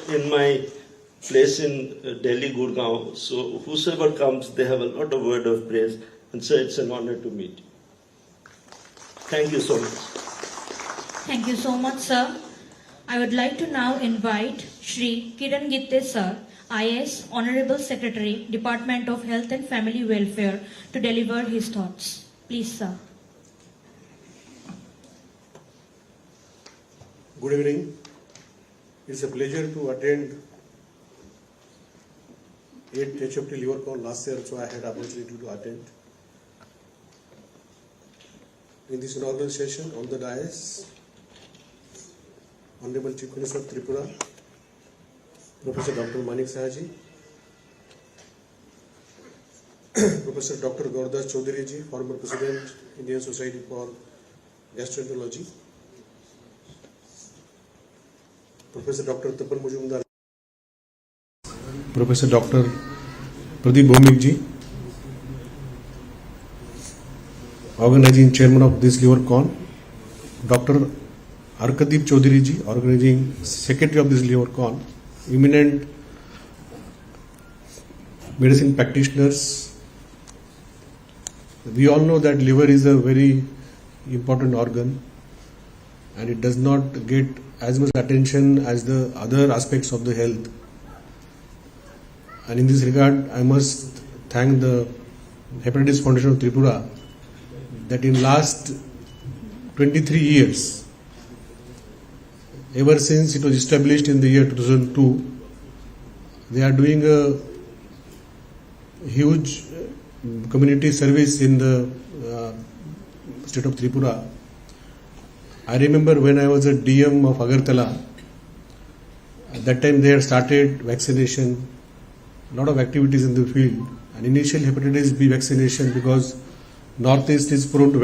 in my place in Delhi, Gurgaon. So whosoever comes, they have a lot of word of praise, and so it's an honor to meet you. Thank you so much. Thank you so much, sir. I would like to now invite Shri Kiran Gitte sir, IS, Honorable Secretary, Department of Health and Family Welfare, to deliver his thoughts. Please, sir. Good evening. It's a pleasure to attend 8th HFT LIVERCON last year, so I had opportunity to attend. In this inaugural session on the dais, Honorable Chief Minister of Tripura, Professor Dr. Manik Sahaji, Professor Dr. Gauradas Chaudhary ji, former President, Indian Society for Gastroenterology, Professor Dr. Tapan Mujumdar, Professor Dr. Pradeep Bhomik ji, organizing chairman of this LIVERCON, Dr. Arkadeep Chaudhary ji, organizing secretary of this LIVERCON, eminent medicine practitioners. We all know that liver is a very important organ and it does not get as much attention as the other aspects of the health. And in this regard, I must thank the Hepatitis Foundation of Tripura that in last 23 years, ever since it was established in the year 2002, they are doing a huge community service in the state of Tripura. I remember when I was a DM of Agartala, at that time they had started vaccination, a lot of activities in the field, and initial hepatitis B vaccination, because Northeast is prone to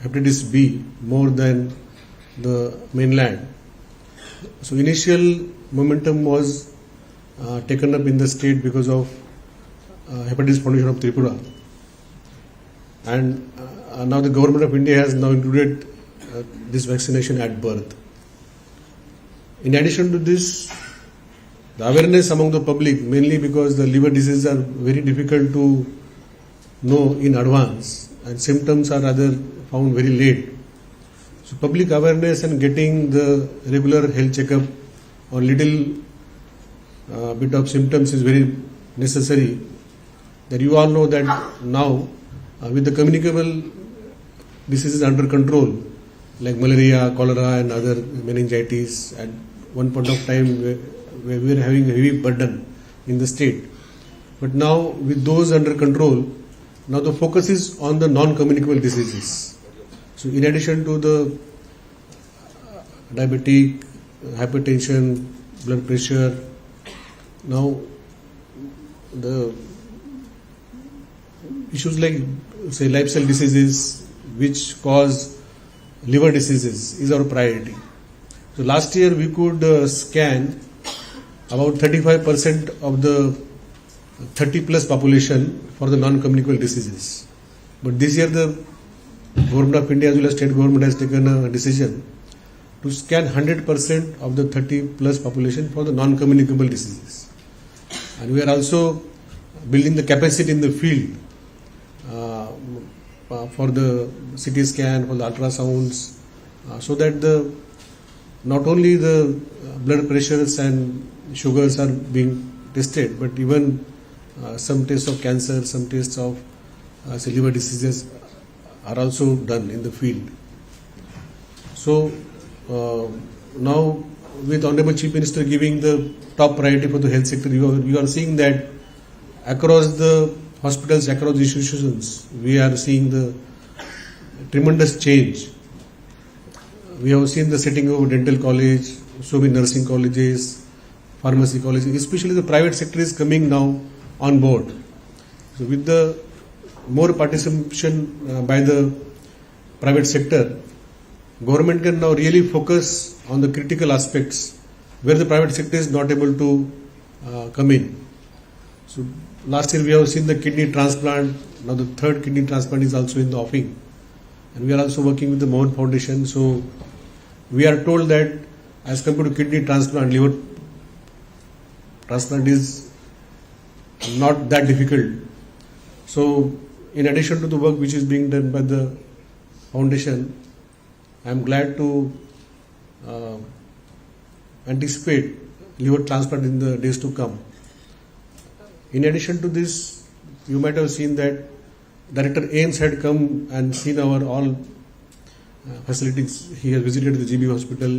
hepatitis B more than the mainland. So initial momentum was taken up in the state because of Hepatitis Foundation of Tripura, and now the government of India has now included this vaccination at birth. In addition to this, the awareness among the public, mainly because the liver diseases are very difficult to know in advance and symptoms are rather found very late. So public awareness and getting the regular health checkup or little bit of symptoms is very necessary. That you all know that now with the communicable diseases under control, like malaria, cholera and other meningitis, at one point of time we were having a heavy burden in the state. But now with those under control, now the focus is on the non-communicable diseases. So in addition to the diabetic, hypertension, blood pressure, now the issues like say lifestyle diseases which cause liver diseases is our priority. So last year we could scan about 35% of the 30 plus population for the non-communicable diseases. But this year the Government of India as well as state government has taken a decision to scan 100% of the 30 plus population for the non-communicable diseases. And we are also building the capacity in the field for the CT scan, for the ultrasounds, so that not only the blood pressures and sugars are being tested, but even some tests of cancer, some tests of liver diseases are also done in the field. So now with Honorable Chief Minister giving the top priority for the health sector, you are seeing that across the hospitals, across the institutions, we are seeing the tremendous change. We have seen the setting of dental college, so many nursing colleges, pharmacy colleges, especially the private sector is coming now on board. So with the more participation by the private sector, government can now really focus on the critical aspects where the private sector is not able to come in. So last year we have seen the kidney transplant, now the third kidney transplant is also in the offing. And we are also working with the Mohan Foundation. So we are told that as compared to kidney transplant, liver transplant is not that difficult. So, in addition to the work which is being done by the foundation, I am glad to anticipate liver transplant in the days to come. In addition to this, you might have seen that Director Ames had come and seen our all facilities. He has visited the GB hospital,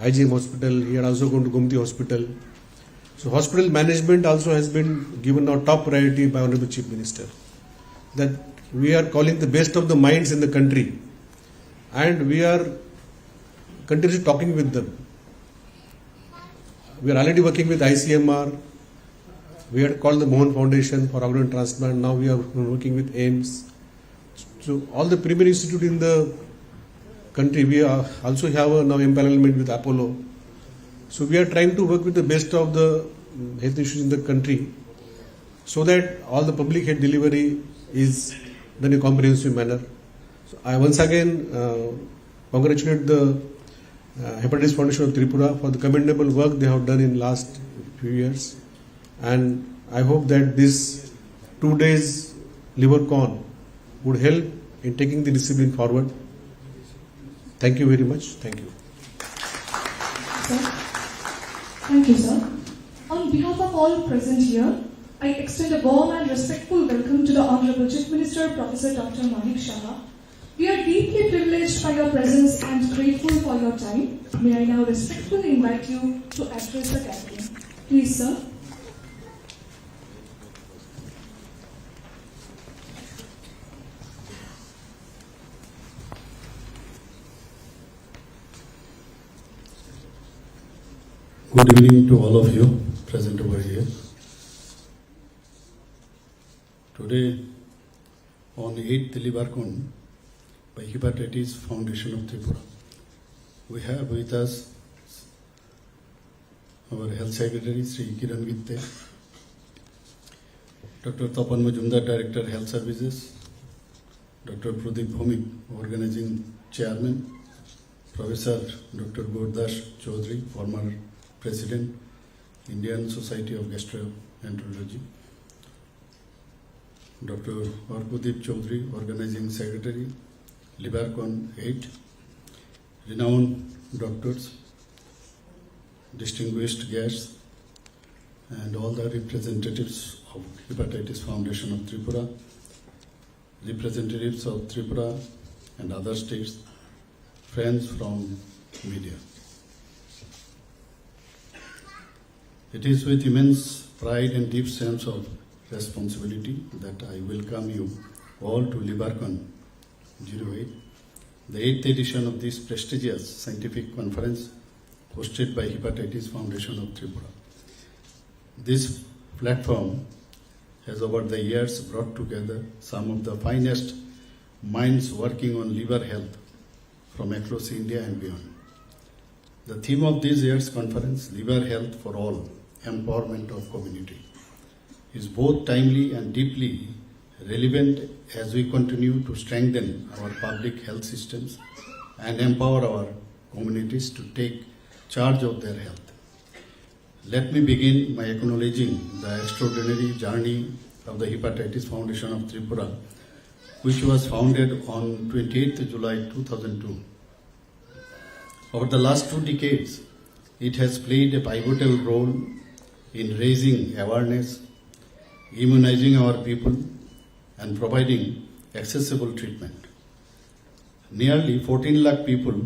IGM hospital. He had also gone to Gomti hospital. So hospital management also has been given our top priority by Honorable Chief Minister. That we are calling the best of the minds in the country, and we are continuously talking with them. We are already working with ICMR. We had called the Mohan Foundation for organ transplant. Now we are working with AIMS. So all the premier institute in the country, we also have a now empanelment with Apollo. So we are trying to work with the best of the health issues in the country, so that all the public health delivery is done in a comprehensive manner. So I once again congratulate the Hepatitis Foundation of Tripura for the commendable work they have done in last few years, and I hope that this 2 days LIVERCON would help in taking the discipline forward. Thank you very much. Thank you. Sir. Thank you, sir. On behalf of all present here, I extend a warm and respectful welcome to the Honorable Chief Minister, Professor Dr. Manik Shah. We are deeply privileged by your presence and grateful for your time. May I now respectfully invite you to address the gathering. Please, sir. Good evening to all of you present over here. Today, on 8th LIVERCON by Hepatitis Foundation of Tripura, we have with us our Health Secretary, Sri Kiran Gitte, Dr. Tapan Majumdar, Director Health Services, Dr. Pradeep Bhumik, Organizing Chairman, Professor Dr. Gurdas Chaudhary, former President, Indian Society of Gastroenterology, Dr. Pradeep Chaudhary, Organizing Secretary, LIVERCON 8, renowned doctors, distinguished guests, and all the representatives of Hepatitis Foundation of Tripura, representatives of Tripura and other states, friends from media. It is with immense pride and deep sense of responsibility that I welcome you all to LIVERCON 08, the 8th edition of this prestigious scientific conference hosted by Hepatitis Foundation of Tripura. This platform has over the years brought together some of the finest minds working on liver health from across India and beyond. The theme of this year's conference, Liver Health for All, Empowerment of Community, is both timely and deeply relevant as we continue to strengthen our public health systems and empower our communities to take charge of their health. Let me begin by acknowledging the extraordinary journey of the Hepatitis Foundation of Tripura, which was founded on 28th July 2002. Over the last 2 decades, it has played a pivotal role in raising awareness, immunizing our people, and providing accessible treatment. Nearly 14 lakh people,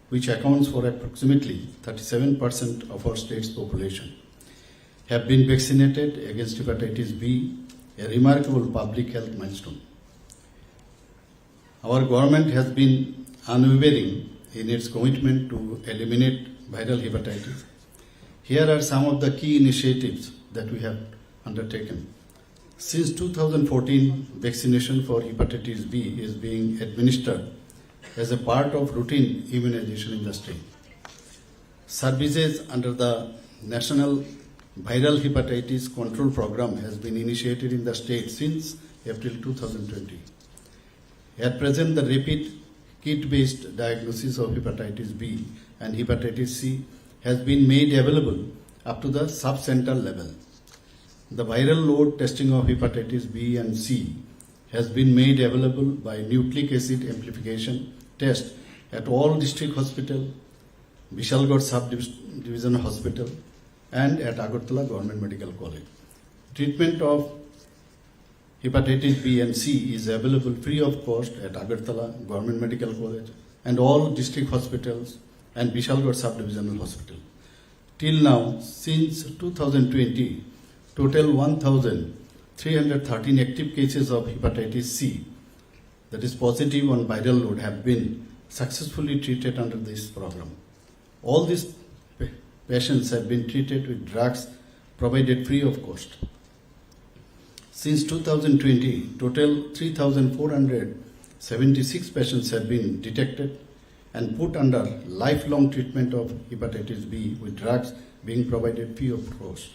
which accounts for approximately 37% of our state's population, have been vaccinated against hepatitis B, a remarkable public health milestone. Our government has been unwavering in its commitment to eliminate viral hepatitis. Here are some of the key initiatives that we have undertaken. Since 2014, vaccination for hepatitis B is being administered as a part of routine immunization in the state. Services under the National Viral Hepatitis Control Program has been initiated in the state since April 2020. At present, the rapid kit-based diagnosis of hepatitis B and hepatitis C has been made available up to the sub-center level. The viral load testing of hepatitis B and C has been made available by nucleic acid amplification test at all district hospital, Vishalgarh sub-division hospital, and at Agartala Government Medical College. Treatment of hepatitis B and C is available free of cost at Agartala Government Medical College and all district hospitals and Vishalgarh sub-divisional hospital. Till now, since 2020, total 1,313 active cases of hepatitis C, that is positive on viral load, have been successfully treated under this program. All these patients have been treated with drugs provided free of cost. Since 2020, total 3,476 patients have been detected and put under lifelong treatment of hepatitis B with drugs being provided free of cost.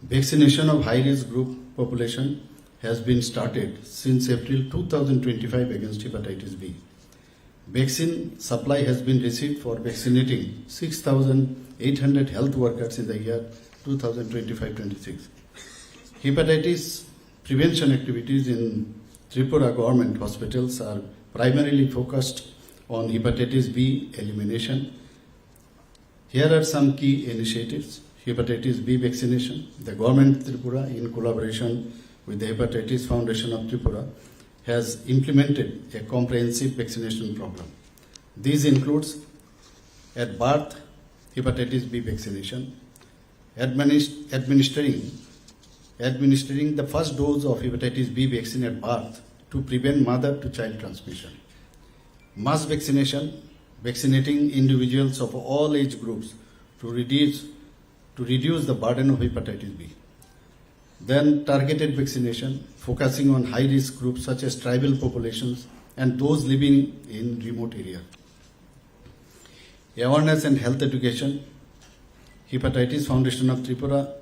Vaccination of high-risk group population has been started since April 2025 against hepatitis B. Vaccine supply has been received for vaccinating 6,800 health workers in the year 2025-26. Hepatitis prevention activities in Tripura government hospitals are primarily focused on hepatitis B elimination. Here are some key initiatives. Hepatitis B vaccination. The government of Tripura, in collaboration with the Hepatitis Foundation of Tripura, has implemented a comprehensive vaccination program. This includes at birth hepatitis B vaccination, administering the first dose of hepatitis B vaccine at birth to prevent mother-to-child transmission. Mass vaccination, vaccinating individuals of all age groups to reduce the burden of hepatitis B. Then targeted vaccination, focusing on high-risk groups such as tribal populations and those living in remote areas. Awareness and health education. Hepatitis Foundation of Tripura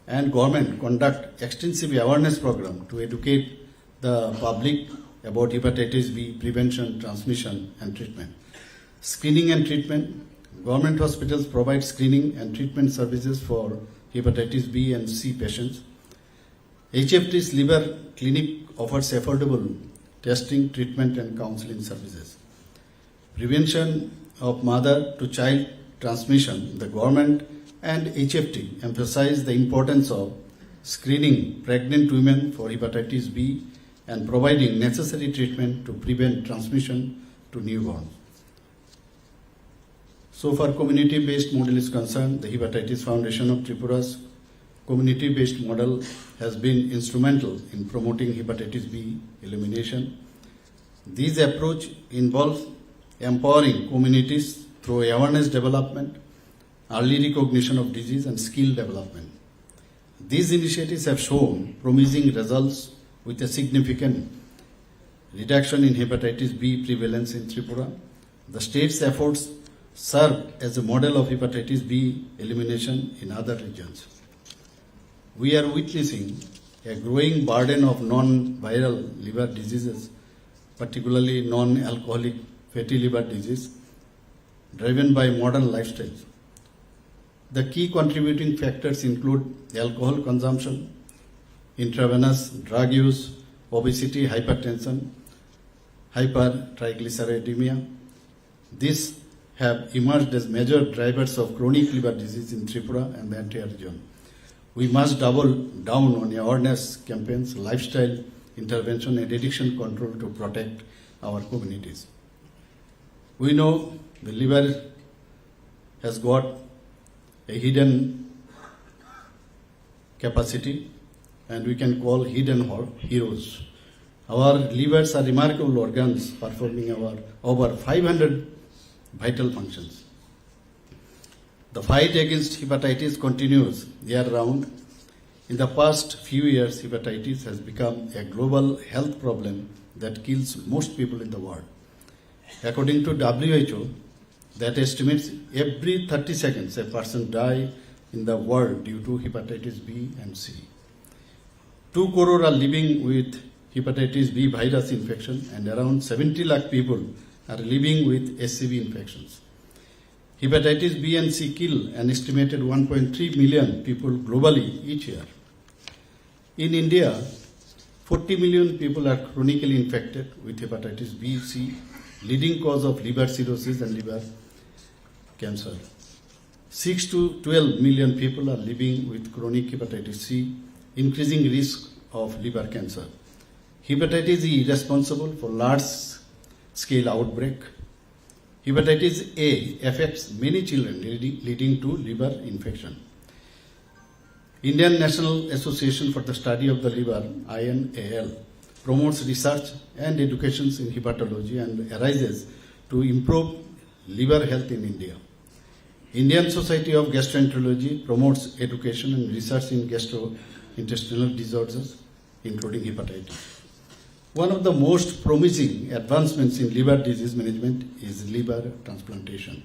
and government conduct extensive awareness program to educate the public about hepatitis B prevention, transmission and treatment. Screening and treatment. Government hospitals provide screening and treatment services for hepatitis B and C patients. HFT's liver clinic offers affordable testing, treatment and counseling services. Prevention of mother-to-child transmission. The government and HFT emphasize the importance of screening pregnant women for hepatitis B and providing necessary treatment to prevent transmission to newborns. So far, community-based model is concerned, the Hepatitis Foundation of Tripura's community-based model has been instrumental in promoting hepatitis B elimination. This approach involves empowering communities through awareness development, early recognition of disease and skill development. These initiatives have shown promising results with a significant reduction in hepatitis B prevalence in Tripura. The state's efforts serve as a model of hepatitis B elimination in other regions. We are witnessing a growing burden of non-viral liver diseases, particularly non-alcoholic fatty liver disease, driven by modern lifestyles. The key contributing factors include alcohol consumption, intravenous drug use, obesity, hypertension, hypertriglyceridemia. These have emerged as major drivers of chronic liver disease in Tripura and the entire region. We must double down on awareness campaigns, lifestyle intervention and addiction control to protect our communities. We know the liver has got a hidden capacity and we can call hidden heroes. Our livers are remarkable organs performing over 500 vital functions. The fight against hepatitis continues year-round. In the past few years, hepatitis has become a global health problem that kills most people in the world. According to WHO, that estimates every 30 seconds a person dies in the world due to hepatitis B and C. 2 crore are living with hepatitis B virus infection and around 70 lakh people are living with SCV infections. Hepatitis B and C kill an estimated 1.3 million people globally each year. In India, 40 million people are chronically infected with hepatitis B, C, leading cause of liver cirrhosis and liver cancer. 6 to 12 million people are living with chronic hepatitis C, increasing risk of liver cancer. Hepatitis E is responsible for large-scale outbreak. Hepatitis A affects many children, leading to liver infection. Indian National Association for the Study of the Liver, INAL, promotes research and education in hepatology and arises to improve liver health in India. Indian Society of Gastroenterology promotes education and research in gastrointestinal disorders, including hepatitis. One of the most promising advancements in liver disease management is liver transplantation.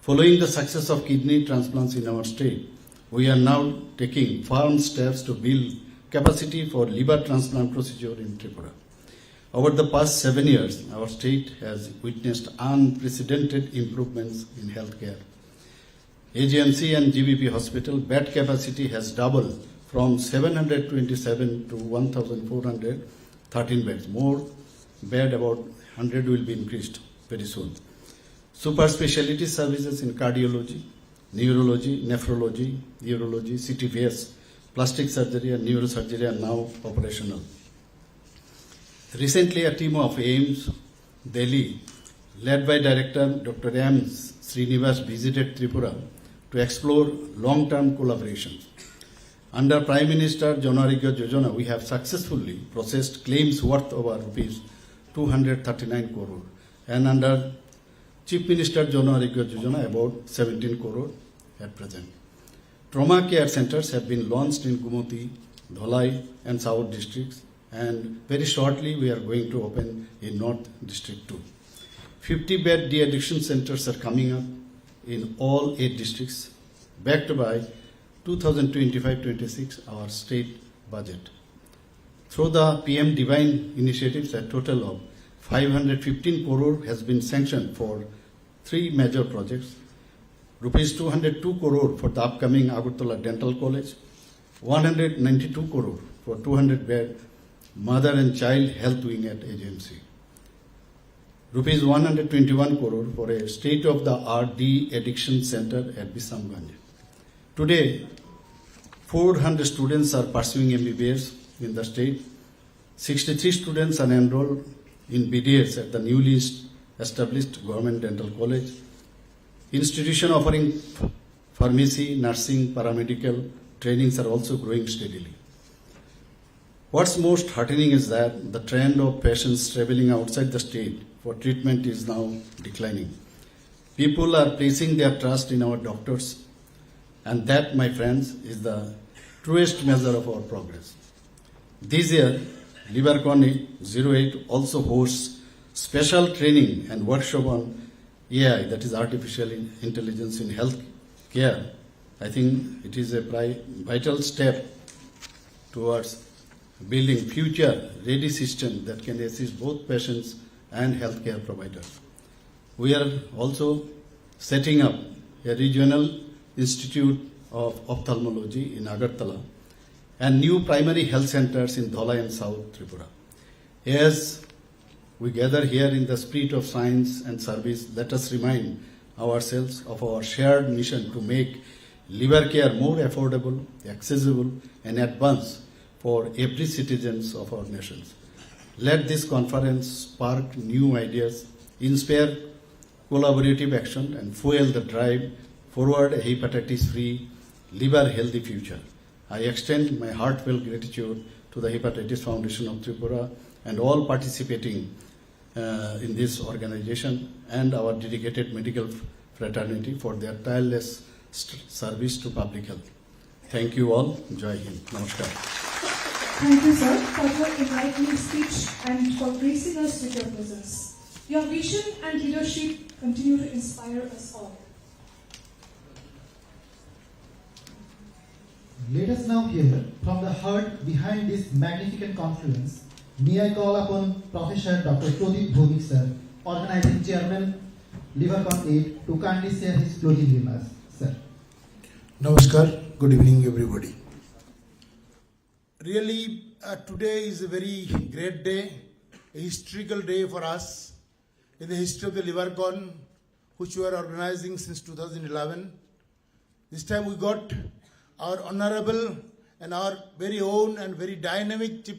Following the success of kidney transplants in our state, we are now taking firm steps to build capacity for liver transplant procedure in Tripura. Over the past 7 years, our state has witnessed unprecedented improvements in healthcare. AGMC and GBP hospital bed capacity has doubled from 727 to 1,413 beds. More bed, about 100 will be increased very soon. Super specialty services in cardiology, neurology, nephrology, urology, CTVS, plastic surgery and neurosurgery are now operational. Recently, a team of AIIMS, Delhi, led by Director Dr. M. Srinivas, visited Tripura to explore long-term collaborations. Under Prime Minister Jan Arogya Yojana, we have successfully processed claims worth over rupees 239 crore, and under Chief Minister Jan Arogya Yojana, about 17 crore at present. Trauma care centers have been launched in Gumoti, Dholai and South districts, and very shortly we are going to open in North district too. 50-bed de-addiction centers are coming up in all 8 districts, backed by 2025-26 our state budget. Through the PM Divine initiatives, a total of 515 crore has been sanctioned for 3 major projects. Rupees 202 crore for the upcoming Agartala Dental College, 192 crore for 200-bed mother and child health wing at AGMC. Rupees 121 crore for a state-of-the-art de-addiction center at Bisamganj. Today, 400 students are pursuing MBBS in the state. 63 students are enrolled in BDS at the newly established Government Dental College. Institution offering pharmacy, nursing, paramedical trainings are also growing steadily. What's most heartening is that the trend of patients traveling outside the state for treatment is now declining. People are placing their trust in our doctors, and that, my friends, is the truest measure of our progress. This year, LIVERCON 08 also hosts special training and workshop on AI, that is artificial intelligence in health care. I think it is a vital step towards building future-ready system that can assist both patients and healthcare providers. We are also setting up a regional institute of ophthalmology in Agartala and new primary health centers in Dholai and South Tripura. As we gather here in the spirit of science and service, let us remind ourselves of our shared mission to make liver care more affordable, accessible, and advanced for every citizen of our nations. Let this conference spark new ideas, inspire collaborative action, and fuel the drive forward a hepatitis-free, liver-healthy future. I extend my heartfelt gratitude to the Hepatitis Foundation of Tripura and all participating in this organization and our dedicated medical fraternity for their tireless service to public health. Thank you all. Jai Hind. Namaskar. Thank you, sir, for your enlightening speech and for gracing us with your presence. Your vision and leadership continue to inspire us all. Let us now hear from the heart behind this magnificent confluence. May I call upon Professor Dr. Pradip Bhowmik sir, Organizing Chairman, LIVERCON 8, to kindly share his closing remarks. Sir. Namaskar, good evening everybody. Really, today is a very great day, a historical day for us in the history of the LIVERCON, which we are organizing since 2011. This time we got our honorable and our very own and very dynamic Chief